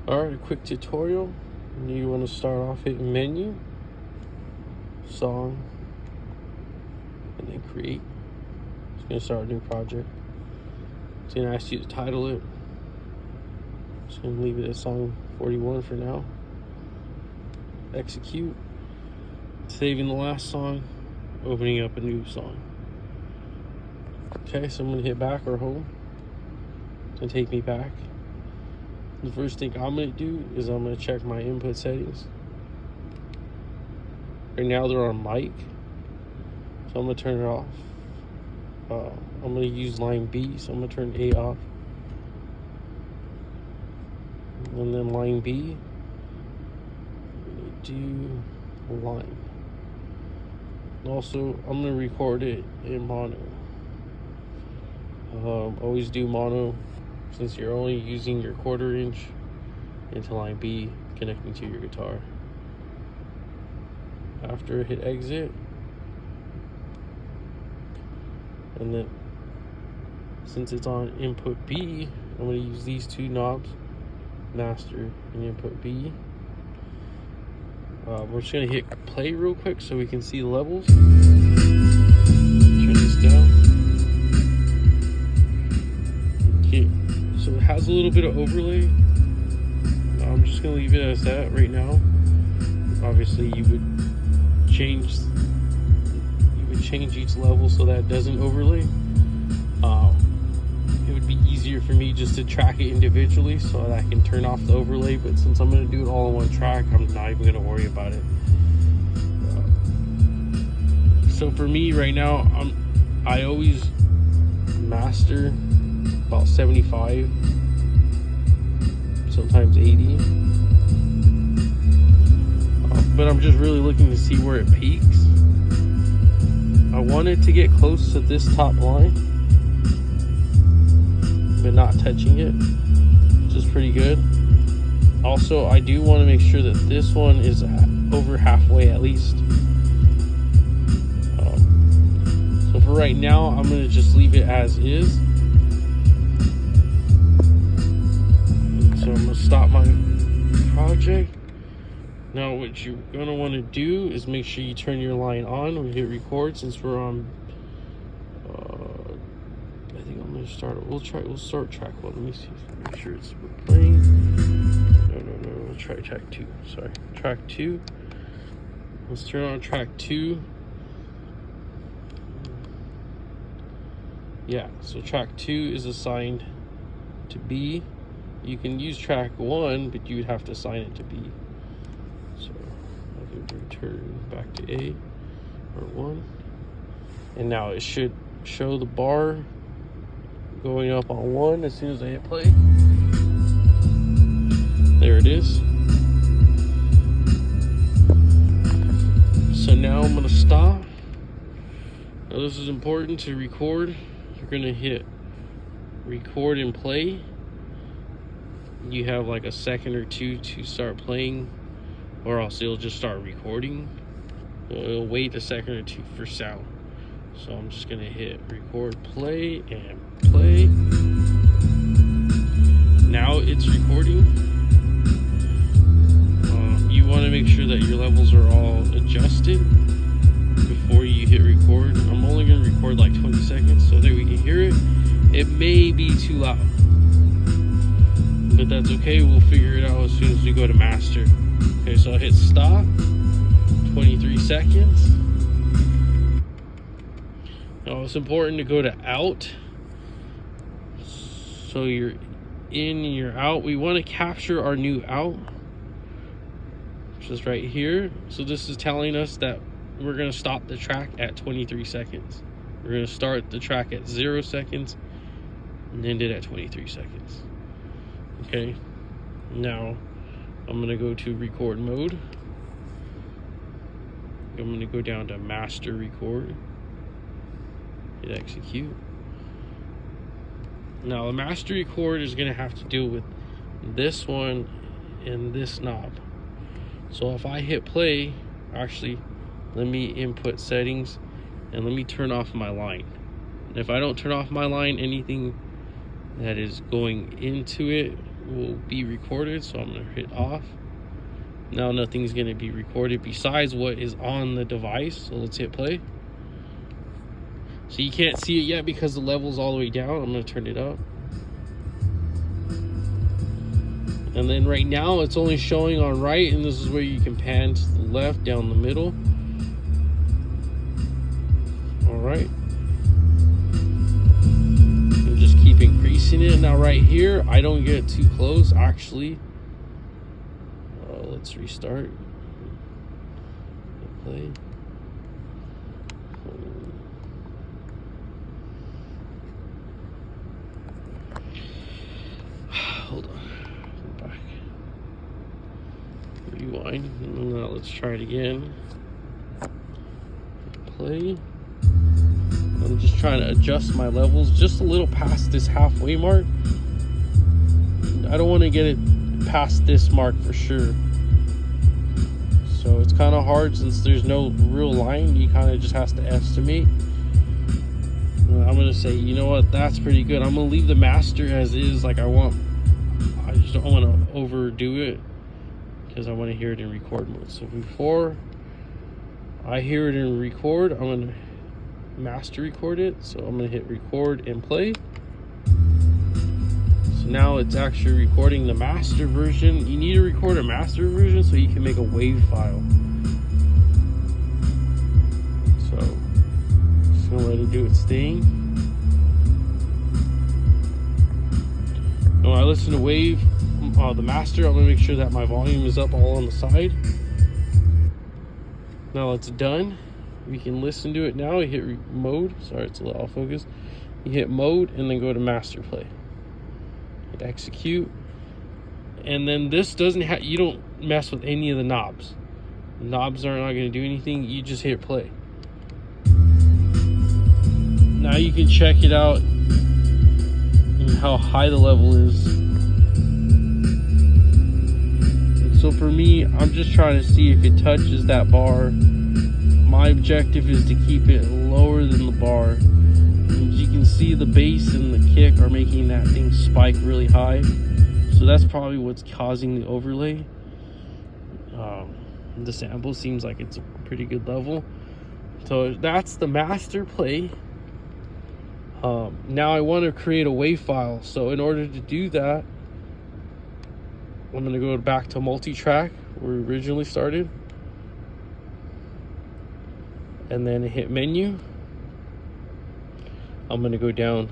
Alright, a quick tutorial. You want to start off hitting menu, song, and then create. It's going to start a new project. It's going to ask you to title it. Just going to leave it at song 41 for now. Execute. Saving the last song, opening up a new song. Okay, so I'm going to hit back or home to take me back. The first thing I'm going to do is I'm going to check my input settings. Right now they're on mic, so I'm going to turn it off. I'm going to use line B, so I'm going to turn A off. And then line B, I'm going to do line. Also, I'm going to record it in mono. Always do mono, since you're only using your 1/4 inch into line B connecting to your guitar. After, hit exit, and then since it's on input B, I'm going to use these two knobs, master and input B. We're just going to hit play real quick so we can see the levels. Turn this down. Okay, so it has a little bit of overlay. I'm just going to leave it as that right now. Obviously you would change each level so that it doesn't overlay. It would be easier for me just to track it individually so that I can turn off the overlay, but since I'm going to do it all in one track, I'm not even going to worry about it. So for me right now, I always master about 75, sometimes 80, but I'm just really looking to see where it peaks. I want it to get close to this top line, but not touching it, which is pretty good. Also, I do want to make sure that this one is over halfway at least. So for right now, I'm going to just leave it as is. So I'm going to stop my project. Now what you're going to want to do is make sure you turn your line on when you hit record. Since we're on, I think I'm going to start, we'll start track 1. Let me see, make sure it's playing. No, we'll try track 2, sorry. Track 2. Let's turn on track 2. Yeah, so track 2 is assigned to B. You can use track 1, but you'd have to assign it to B. So I can return back to A or 1. And now it should show the bar going up on 1 as soon as I hit play. There it is. So now I'm going to stop. Now this is important to record. You're going to hit record and play. You have like a second or two to start playing, or else it'll just start recording. It'll wait a second or two for sound. So I'm just going to hit record, play, and play. Now it's recording. You want to make sure that your levels are all adjusted before you hit record. I'm only going to record like 20 seconds so that we can hear it. It may be too loud, but that's okay. We'll figure it out as soon as we go to master. Okay, so I'll hit stop. 23 seconds. Now it's important to go to out. So you're in and you're out. We want to capture our new out, which is right here. So this is telling us that we're going to stop the track at 23 seconds. We're going to start the track at 0 seconds and end it at 23 seconds. Okay, now I'm going to go to record mode. I'm going to go down to master record. Hit execute. Now the master record is going to have to deal with this one and this knob. So if I hit play, actually let me input settings and let me turn off my line. And if I don't turn off my line, anything that is going into it will be recorded, so I'm gonna hit off. Now nothing's gonna be recorded besides what is on the device, so let's hit play. So you can't see it yet because the level's all the way down. I'm gonna turn it up. And then right now it's only showing on right, and this is where you can pan to the left, down the middle. All right. And just keep increasing it. Now right here, I don't get too close, actually. Let's restart. Play. Hold on. Go back. Rewind. Now let's try it again. Play. I'm just trying to adjust my levels just a little past this halfway mark. I don't want to get it past this mark for sure. So it's kind of hard since there's no real line. You kind of just has to estimate. I'm gonna say, you know what, that's pretty good. I'm gonna leave the master as is. Like I just don't want to overdo it because I want to hear it in record mode. So before I hear it in record, I'm gonna master record it. So I'm gonna hit record and play. Now it's actually recording the master version. You need to record a master version so you can make a WAV file. So just gonna let it do its thing. When I listen to WAV, the master, I'm gonna make sure that my volume is up all on the side. Now it's done. We can listen to it now. You hit mode. Sorry, it's a little off focus. You hit mode and then go to master play. Execute, and then this doesn't have, you don't mess with any of the knobs. The knobs are not going to do anything. You just hit play. Now you can check it out and how high the level is. And so for me, I'm just trying to see if it touches that bar. My objective is to keep it lower than the bar. You can see the bass and the kick are making that thing spike really high, so that's probably what's causing the overlay. The sample seems like it's a pretty good level, so that's the master play. Now I want to create a WAV file, so in order to do that, I'm going to go back to multi-track where we originally started, and then hit menu. I'm going to go down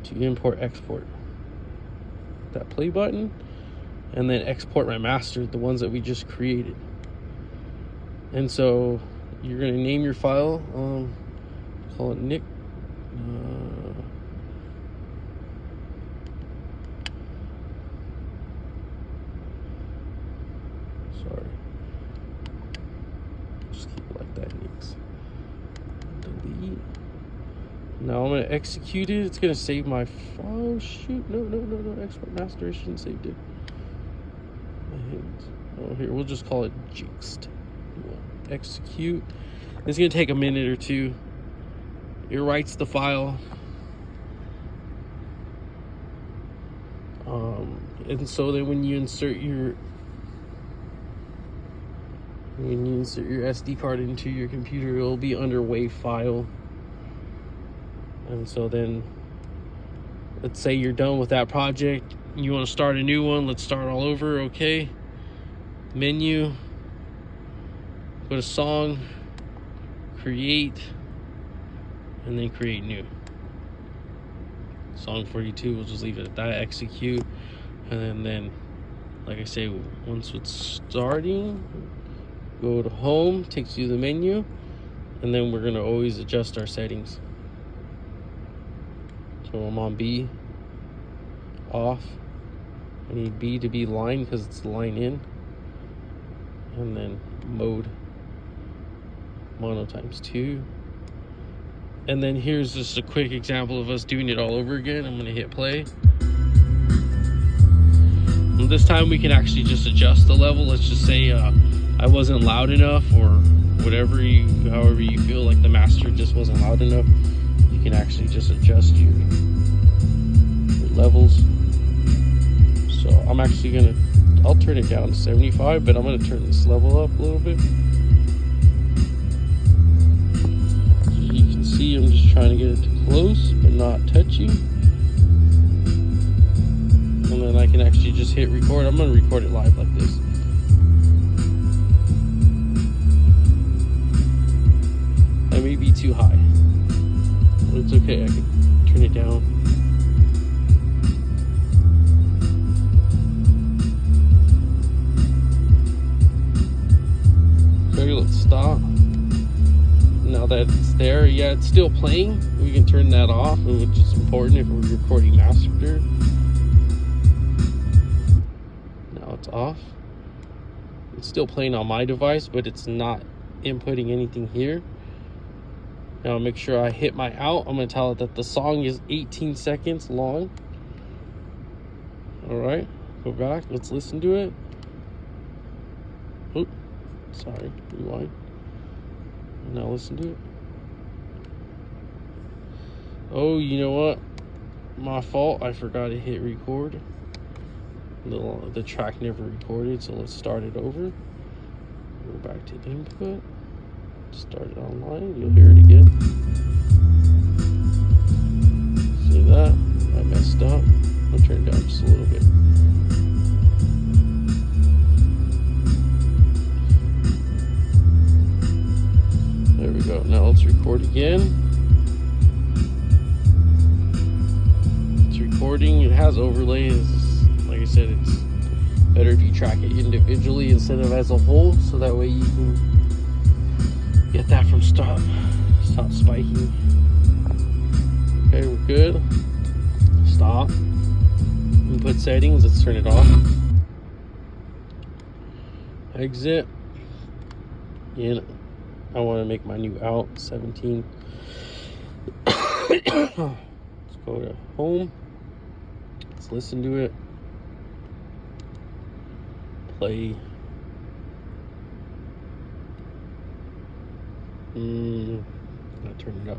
to import export, that play button, and then export my master, the ones that we just created. And so you're going to name your file, call it Nick. Sorry, just keep it like that. Nicks. Delete. Now I'm going to execute it. It's going to save my, oh shoot, no, export master, I shouldn't save it. Oh, here, we'll just call it Jixed. Execute. It's going to take a minute or two. It writes the file. And so then when you insert your SD card into your computer, it'll be under WAV file. And so then, let's say you're done with that project, you want to start a new one, let's start all over. Okay, menu, go to song, create, and then create new. Song 42, we'll just leave it at that, execute, and then like I say, once it's starting, go to home, takes you to the menu, and then we're gonna always adjust our settings. So I'm on B, off. I need B to be line because it's line in. And then mode, mono times 2. And then here's just a quick example of us doing it all over again. I'm gonna hit play. And this time we can actually just adjust the level. Let's just say I wasn't loud enough, or whatever however you feel like the master just wasn't loud enough. You can actually just adjust your levels. So I'm actually gonna, I'll turn it down to 75, but I'm gonna turn this level up a little bit. So you can see I'm just trying to get it too close, but not touching. And then I can actually just hit record. I'm gonna record it live like this. That may be too high, but it's okay, I can turn it down. Okay, let's stop. Now that it's there, yeah, it's still playing. We can turn that off, which is important if we're recording master. Now it's off. It's still playing on my device, but it's not inputting anything here. Now make sure I hit my out. I'm going to tell it that the song is 18 seconds long. All right, go back. Let's listen to it. Oop, sorry, rewind. Now listen to it. Oh, you know what? My fault. I forgot to hit record. The track never recorded, so let's start it over. Go back to input. Start it online. You'll hear it again. See that? I messed up. I'll turn it down just a little bit. There we go. Now let's record again. It's recording. It has overlays. Like I said, it's better if you track it individually instead of as a whole, so that way you can get that from stop spiking. Okay, we're good. Stop. Input settings. Let's turn it off. Exit. And I want to make my new out 17. Let's go to home. Let's listen to it. Play. I'll turn it up.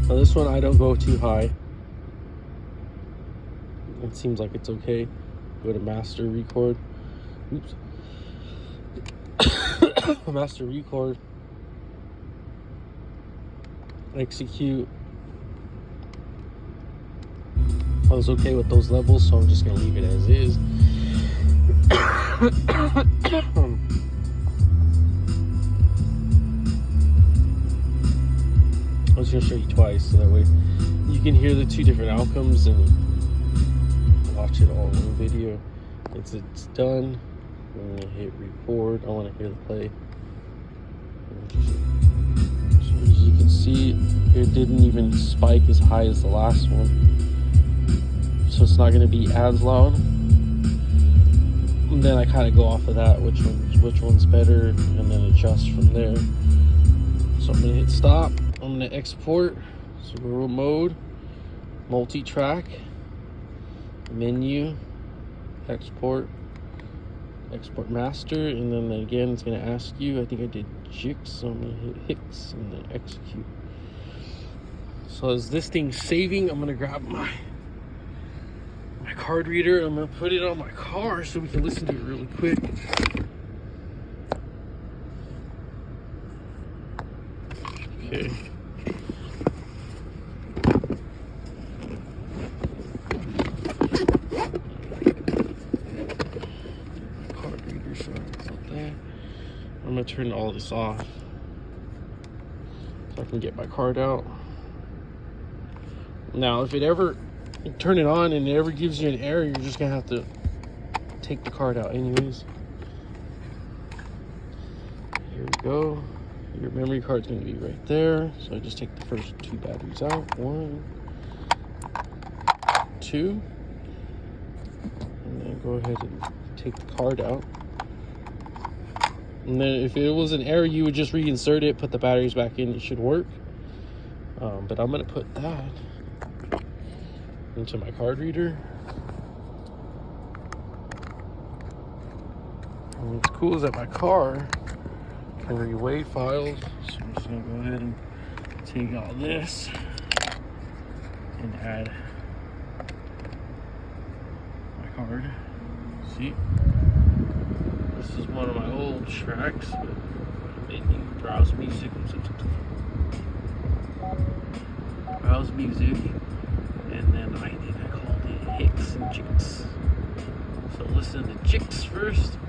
Now this one I don't go too high. It seems like it's okay. Go to master record. Oops. Master record. Execute. I was okay with those levels, so I'm just gonna leave it as is. I was gonna show you twice, so that way you can hear the two different outcomes and watch it all in one video. It's done. I'm gonna hit record. I want to hear the play. So as you can see, it didn't even spike as high as the last one. So it's not going to be as loud. And then I kind of go off of that, which one's better, and then adjust from there. So I'm going to hit stop. I'm going to export. So go mode, multi-track, menu, export master, and then again it's going to ask you. I think I did Jix, so I'm going to hit Hicks and then execute. So as this thing's saving, I'm going to grab my card reader. I'm gonna put it on my car so we can listen to it really quick. Okay. Card reader, sorry about that. I'm gonna turn all this off so I can get my card out. Now, if it ever turn it on and it ever gives you an error, you're just gonna have to take the card out anyways. Here we go. Your memory card's gonna be right there. So I just take the first two batteries out. 1, 2. And then go ahead and take the card out. And then if it was an error, you would just reinsert it, put the batteries back in, it should work. But I'm gonna put that into my card reader. And what's cool is that my car can read WAV files. So I'm just gonna go ahead and take all this and add my card. See? This is one of my old tracks, but menu, browse music, browse music, and then I think I called it Hicks and Chicks. So listen to Chicks first.